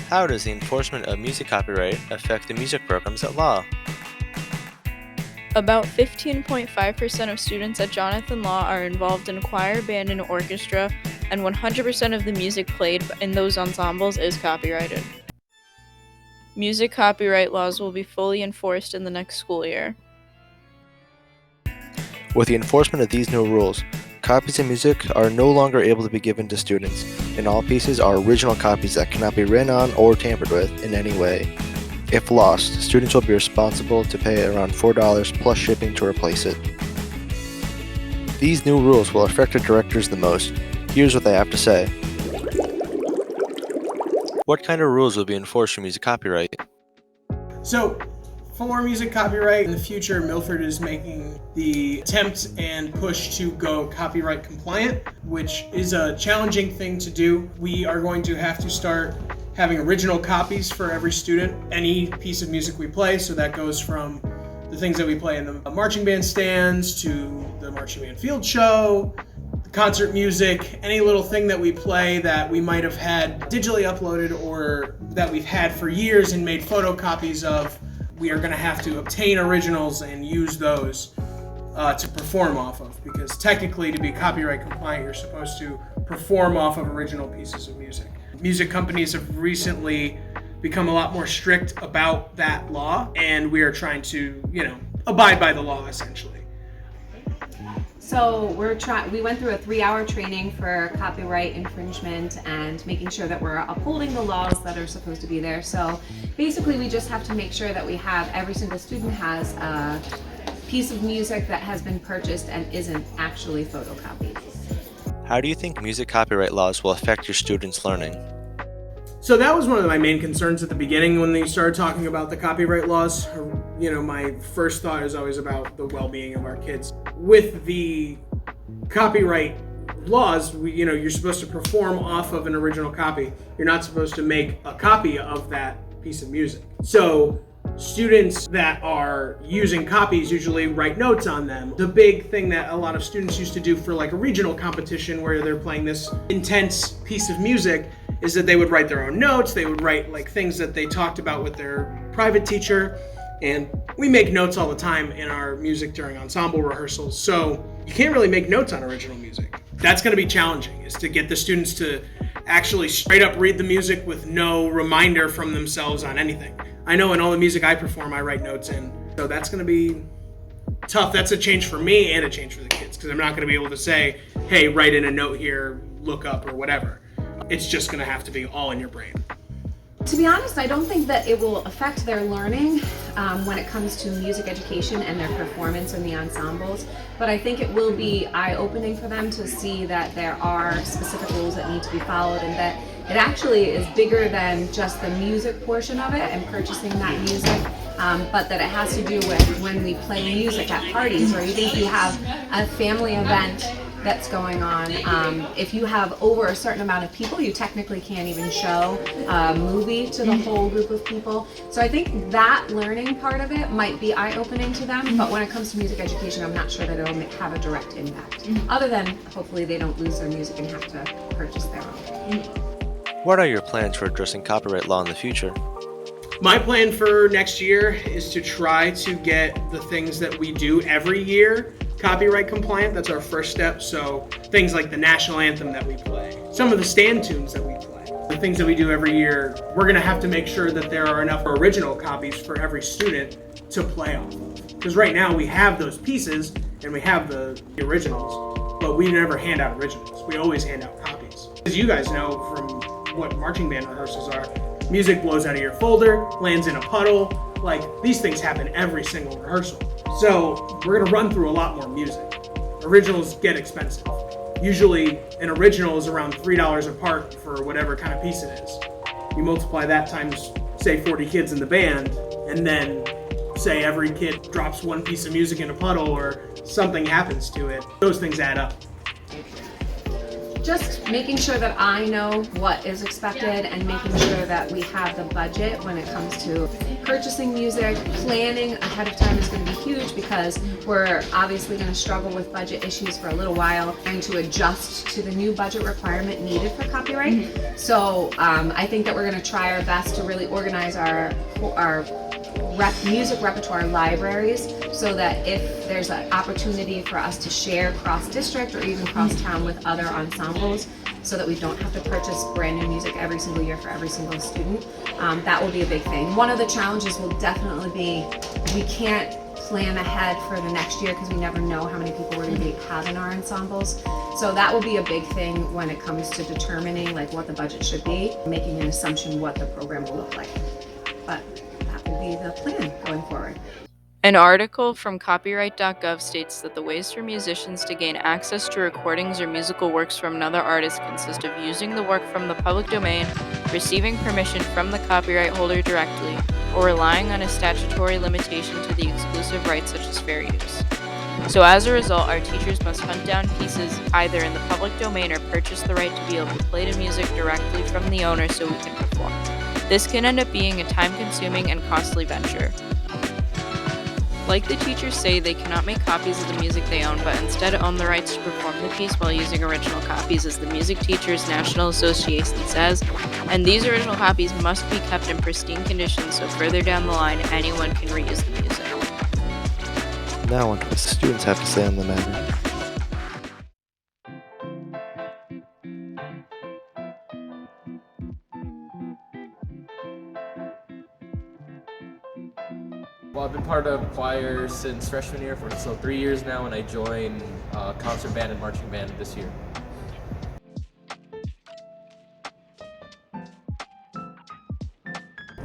How does the enforcement of music copyright affect the music programs at law? About 15.5% of students at Jonathan Law are involved in choir, band, and orchestra, and 100% of the music played in those ensembles is copyrighted. Music copyright laws will be fully enforced in the next school year. With the enforcement of these new rules, copies of music are no longer able to be given to students, and all pieces are original copies that cannot be written on or tampered with in any way. If lost, students will be responsible to pay around $4 plus shipping to replace it. These new rules will affect the directors the most. Here's what they have to say. What kind of rules will be enforced for music copyright? So, for music copyright, in the future, Milford is making the attempt and push to go copyright compliant, which is a challenging thing to do. We are going to have to start having original copies for every student, any piece of music we play. So that goes from the things that we play in the marching band stands to the marching band field show, the concert music, any little thing that we play that we might have had digitally uploaded or that we've had for years and made photocopies of. We are going to have to obtain originals and use those to perform off of, because technically to be copyright compliant, you're supposed to perform off of original pieces of music. Music companies have recently become a lot more strict about that law, and we are trying to, abide by the law essentially. So we went through a 3-hour training for copyright infringement and making sure that we're upholding the laws that are supposed to be there. So basically we just have to make sure that every single student has a piece of music that has been purchased and isn't actually photocopied. How do you think music copyright laws will affect your students' learning? So that was one of my main concerns at the beginning when they started talking about the copyright laws. My first thought is always about the well-being of our kids. With the copyright laws, you're supposed to perform off of an original copy. You're not supposed to make a copy of that piece of music. So students that are using copies usually write notes on them. The big thing that a lot of students used to do for like a regional competition where they're playing this intense piece of music is that they would write their own notes. They would write like things that they talked about with their private teacher. And we make notes all the time in our music during ensemble rehearsals. So you can't really make notes on original music. That's going to be challenging, is to get the students to actually straight up read the music with no reminder from themselves on anything. I know in all the music I perform, I write notes in. So that's going to be tough. That's a change for me and a change for the kids, because I'm not going to be able to say, hey, write in a note here, look up or whatever. It's just going to have to be all in your brain. To be honest, I don't think that it will affect their learning when it comes to music education and their performance in the ensembles, but I think it will be eye-opening for them to see that there are specific rules that need to be followed, and that it actually is bigger than just the music portion of it and purchasing that music, but that it has to do with when we play music at parties, or even if you have a family event that's going on. If you have over a certain amount of people, you technically can't even show a movie to the whole group of people. So I think that learning part of it might be eye-opening to them, but when it comes to music education, I'm not sure that it'll have a direct impact, other than hopefully they don't lose their music and have to purchase their own. What are your plans for addressing copyright law in the future? My plan for next year is to try to get the things that we do every year copyright compliant. That's our first step. So things like the national anthem that we play, some of the stand tunes that we play, the things that we do every year, we're going to have to make sure that there are enough original copies for every student to play off of. Because right now we have those pieces and we have the originals, but we never hand out originals. We always hand out copies. As you guys know from what marching band rehearsals are, music blows out of your folder, lands in a puddle. Like, these things happen every single rehearsal. So we're gonna run through a lot more music. Originals get expensive. Usually an original is around $3 a part for whatever kind of piece it is. You multiply that times, say, 40 kids in the band, and then say every kid drops one piece of music in a puddle or something happens to it. Those things add up. Just making sure that I know what is expected and making sure that we have the budget when it comes to purchasing music, planning ahead of time is going to be huge because we're obviously going to struggle with budget issues for a little while and to adjust to the new budget requirement needed for copyright. So I think that we're going to try our best to really organize our music repertoire libraries so that if there's an opportunity for us to share cross-district or even cross-town with other ensembles, so that we don't have to purchase brand new music every single year for every single student. That will be a big thing. One of the challenges will definitely be we can't plan ahead for the next year because we never know how many people we're going to have in our ensembles. So that will be a big thing when it comes to determining like what the budget should be, making an assumption what the program will look like. But that will be the plan going forward. An article from copyright.gov states that the ways for musicians to gain access to recordings or musical works from another artist consist of using the work from the public domain, receiving permission from the copyright holder directly, or relying on a statutory limitation to the exclusive rights such as fair use. So as a result, our teachers must hunt down pieces either in the public domain or purchase the right to be able to play the music directly from the owner so we can perform. This can end up being a time-consuming and costly venture. Like the teachers say, they cannot make copies of the music they own, but instead own the rights to perform the piece while using original copies, as the Music Teachers National Association says, and these original copies must be kept in pristine condition so further down the line anyone can reuse the music. Now on to what the students have to say on the matter. Well, I've been part of choir since freshman year for 3 years now, and I joined concert band and marching band this year.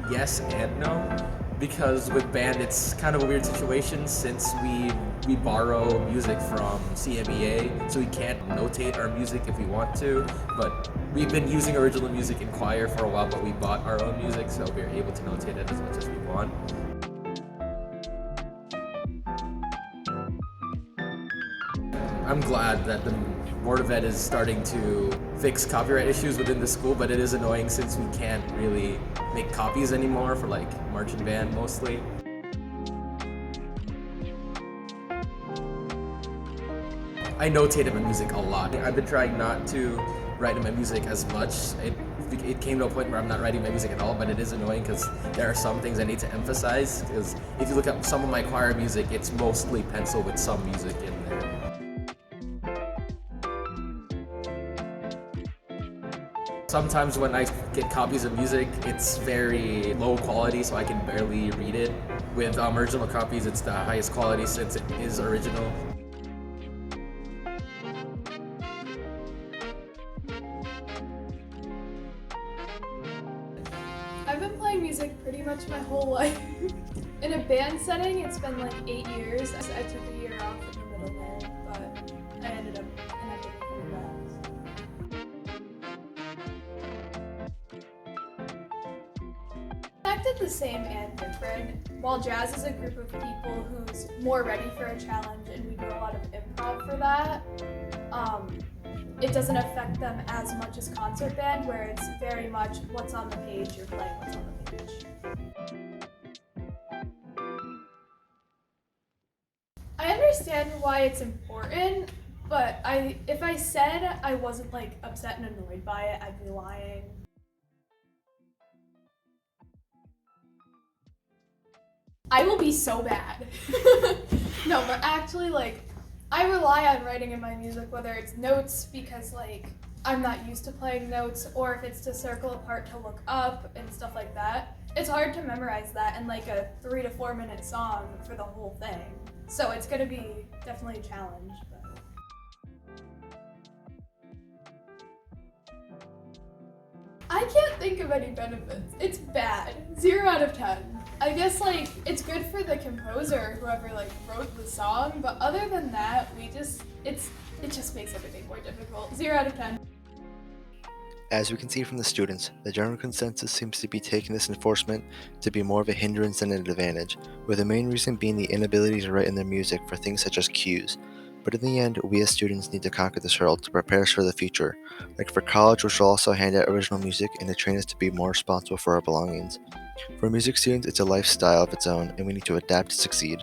Yes and no, because with band it's kind of a weird situation since we borrow music from CMEA, so we can't notate our music if we want to, but we've been using original music in choir for a while, but we bought our own music, so we're able to notate it as much as we want. I'm glad that the Board of Ed is starting to fix copyright issues within the school, but it is annoying since we can't really make copies anymore for like marching band mostly. I notate in my music a lot. I've been trying not to write in my music as much. It came to a point where I'm not writing my music at all, but it is annoying because there are some things I need to emphasize, because if you look at some of my choir music, it's mostly pencil with some music in there. Sometimes when I get copies of music, it's very low quality, so I can barely read it. With original copies, it's the highest quality since it is original. I've been playing music pretty much my whole life. In a band setting, it's been like 8 years. I took a year off in the middle there, but I ended up coming back. Acted the same and different. While jazz is a group of people who's more ready for a challenge and we do a lot of improv for that, it doesn't affect them as much as concert band, where it's very much what's on the page, you're playing what's on the page. I understand why it's important, but if I said I wasn't like upset and annoyed by it, I'd be lying. I will be so bad. No, but actually, like, I rely on writing in my music, whether it's notes because like I'm not used to playing notes, or if it's to circle a part to look up and stuff like that. It's hard to memorize that in like a 3 to 4 minute song for the whole thing. So it's gonna be definitely a challenge. But I can't think of any benefits. It's bad. 0 out of 10. I guess like it's good for the composer, whoever like wrote the song, but other than that, it just makes everything more difficult. 0 out of 10. As we can see from the students, the general consensus seems to be taking this enforcement to be more of a hindrance than an advantage, with the main reason being the inability to write in their music for things such as cues. But in the end, we as students need to conquer this hurdle to prepare us for the future. Like for college, which will also hand out original music and to train us to be more responsible for our belongings. For music students, it's a lifestyle of its own, and we need to adapt to succeed.